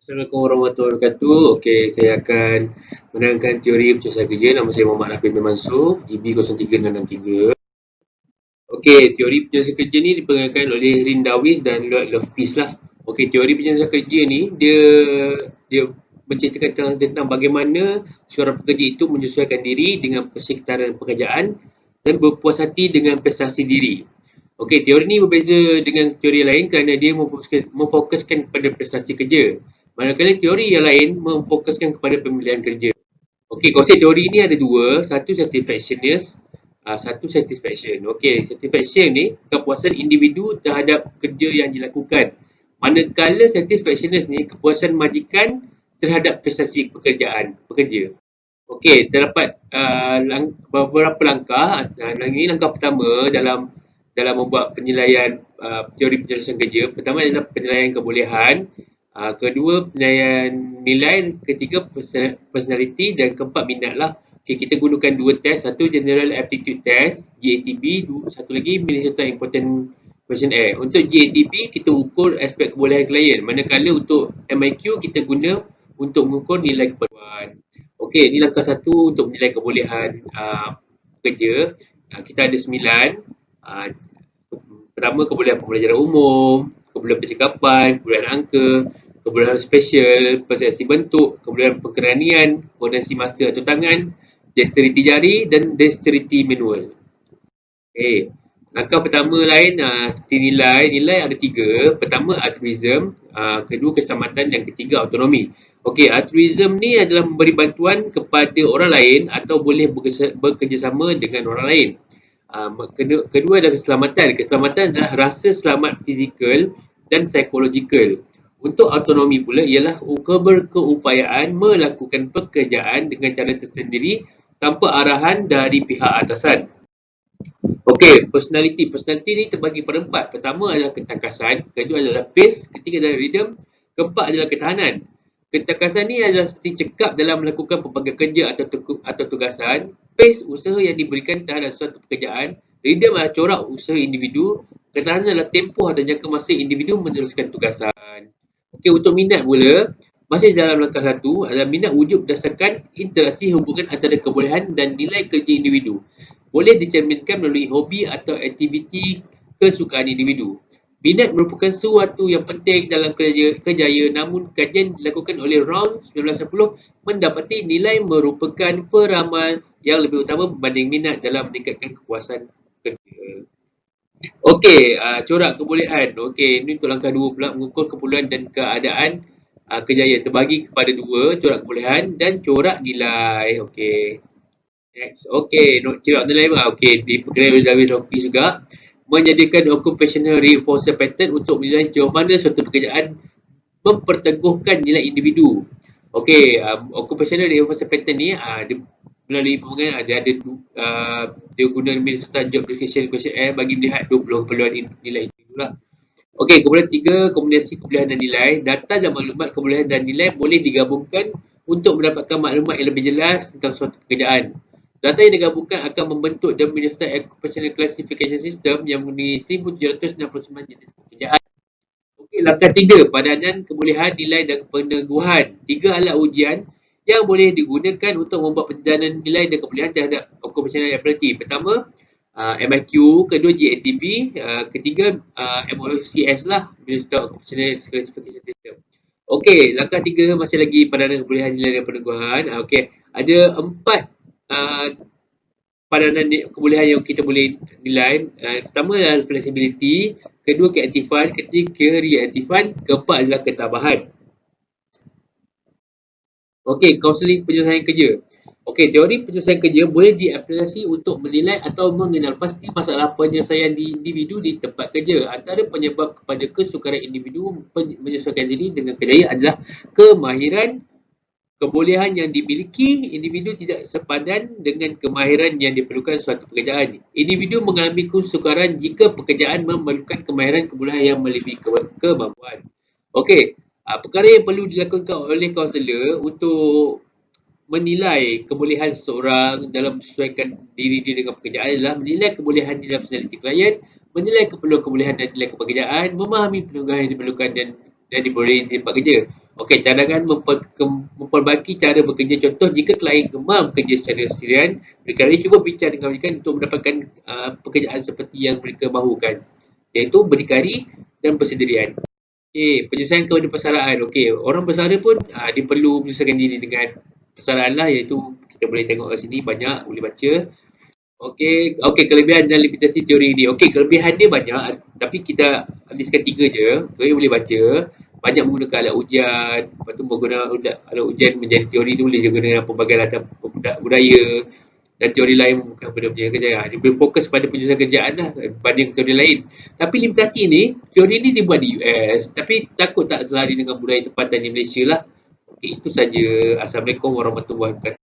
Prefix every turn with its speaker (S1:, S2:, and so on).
S1: Assalamualaikum warahmatullahi wabarakatuh. Okey, saya akan menerangkan teori penyelesaian kerja. Nama saya Muhammad Hafid bin Mansur, GB 03663. Okey, teori penyelesaian kerja ni diperankan oleh Rin Davis dan Lloyd Lovepeace lah. Okey, teori penyelesaian kerja ni dia menceritakan tentang bagaimana seorang pekerja itu menyesuaikan diri dengan persekitaran pekerjaan dan berpuas hati dengan prestasi diri. Okey, teori ni berbeza dengan teori lain kerana dia memfokuskan pada prestasi kerja. Manakala teori yang lain memfokuskan kepada pemilihan kerja. Okey, konsep teori ni ada dua. Satu satisfactionness, satu satisfaction. Okey, satisfaction ni kepuasan individu terhadap kerja yang dilakukan. Manakala satisfactionness ni kepuasan majikan terhadap prestasi pekerja. Okey, terdapat beberapa langkah. Ini langkah pertama dalam membuat penilaian teori penyelesaian kerja. Pertama adalah penilaian kebolehan, kedua penilaian nilai, ketiga personality dan keempat minat lah. Okay, kita gunakan dua test, satu General Aptitude Test GATB, satu lagi Minnesota Important Questionnaire. Untuk GATB kita ukur aspek kebolehan klien, manakala untuk MIQ kita guna untuk mengukur nilai keperluan. Okey, ini langkah satu untuk menilai kebolehan pekerja. Kita ada 9. Pertama, kebolehan pembelajaran umum, kebolehan percakapan, kebolehan angka, kebolehan spesial, persepsi bentuk, kebolehan pengeranian, koordinasi masa atau tangan, dexterity jari dan dexterity manual. Okay. Langkah pertama lain seperti nilai ada 3. Pertama altruism, kedua keselamatan, yang ketiga autonomi. Okey, altruism ni adalah memberi bantuan kepada orang lain atau boleh bekerjasama dengan orang lain. Kedua adalah keselamatan. Keselamatan adalah rasa selamat fizikal dan psikologikal. Untuk autonomi pula ialah berkeupayaan melakukan pekerjaan dengan cara tersendiri tanpa arahan dari pihak atasan. Okey, personality. Personality ni terbagi pada 4. Pertama adalah ketangkasan, kedua adalah pace, ketiga adalah rhythm, keempat adalah ketahanan. Ketangkasan ni adalah seperti cekap dalam melakukan pelbagai kerja atau tugasan. Pace, usaha yang diberikan terhadap suatu pekerjaan. Rhythm adalah corak usaha individu. Ketahanan adalah tempoh atau jangka masa individu meneruskan tugasan. Okey, untuk minat pula, masih dalam langkah satu adalah minat wujud berdasarkan interaksi hubungan antara kebolehan dan nilai kerja individu. Boleh dicerminkan melalui hobi atau aktiviti kesukaan individu. Minat merupakan sesuatu yang penting dalam kerjaya, namun kajian dilakukan oleh Round 1910 mendapati nilai merupakan peramal yang lebih utama berbanding minat dalam meningkatkan kepuasan kerja. Okey, corak kebolehan. Okey, ini untuk langkah 2 pula, mengukur keperluan dan keadaan kerjaya. Terbagi kepada 2, corak kebolehan dan corak nilai. Okey. Next. Okey, corak nilai apa? Okey, diperkenalkan oleh David Rocky juga. Menjadikan occupational reinforcer pattern untuk menilai sejauh mana suatu pekerjaan memperteguhkan nilai individu. Okey, occupational reinforcer pattern ni dia melalui pembangunan dia ada dia guna Minnesota Job Application Questionnaire bagi melihat 20 keperluan nilai individu lah. Okey, kemudian 3, kombinasi kebolehan dan nilai. Data dan maklumat kebolehan dan nilai boleh digabungkan untuk mendapatkan maklumat yang lebih jelas tentang suatu pekerjaan. Data yang digabungkan akan membentuk The Minnesota Occupational Classification System yang mengenai 1769 jenis pekerjaan. Okey, langkah 3, padanan kebolehan, nilai dan peneguhan. 3 alat ujian yang boleh digunakan untuk membuat padanan nilai dan kebolehan terhadap occupational ability. Pertama, MIQ, kedua GATB, ketiga MOCS lah, Minnesota Occupational Classification System. Okey, langkah 3 masih lagi padanan kebolehan, nilai dan peneguhan. Okey, ada 4 padanan kebolehan yang kita boleh nilai. Pertama adalah flexibility, kedua keaktifan, ketiga reaktifan, keempat adalah ketabahan. Okey, kaunseling penyelesaian kerja. Okey, teori penyelesaian kerja boleh diaplikasi untuk menilai atau mengenal pasti masalah penyelesaian individu di tempat kerja. Antara penyebab kepada kesukaran individu menyesuaikan diri dengan kerjaya adalah kemahiran, kebolehan yang dimiliki individu tidak sepadan dengan kemahiran yang diperlukan suatu pekerjaan. Individu mengalami kesukaran jika pekerjaan memerlukan kemahiran kebolehan yang melebihi kemampuan. Okey, perkara yang perlu dilakukan oleh kaunselor untuk menilai kebolehan seseorang dalam menyesuaikan diri dia dengan pekerjaan adalah menilai kebolehan dalam personality klien, menilai keperluan kebolehan dan nilai kepekerjaan, memahami penugasan yang diperlukan dan diberi di tempat kerja. Okey, cadangan memperbaiki cara bekerja. Contoh, jika klien gemar bekerja secara sendirian, mereka cuba bincang dengan mereka untuk mendapatkan pekerjaan seperti yang mereka mahukan, iaitu berdikari dan bersendirian. Okey, penyelesaian kepada persaraan. Okey, orang bersara pun dia perlu menyelesaikan diri dengan persaraan lah, iaitu kita boleh tengok kat sini banyak, boleh baca. Okey, kelebihan dan limitasi teori ni. Okey, kelebihan dia banyak tapi kita listkan 3 je. Teori boleh baca, banyak menggunakan alat ujian, lepas tu menggunakan alat ujian menjadi teori ni boleh juga dengan pelbagai latar budaya dan teori lain bukan benda-benda kerjaan. Dia boleh fokus pada penyelesaian kerjaan lah berbanding teori lain. Tapi limitasi ni, teori ni dibuat di US tapi takut tak selari dengan budaya tempatan di Malaysia lah. Okey, itu saja. Assalamualaikum warahmatullahi wabarakatuh.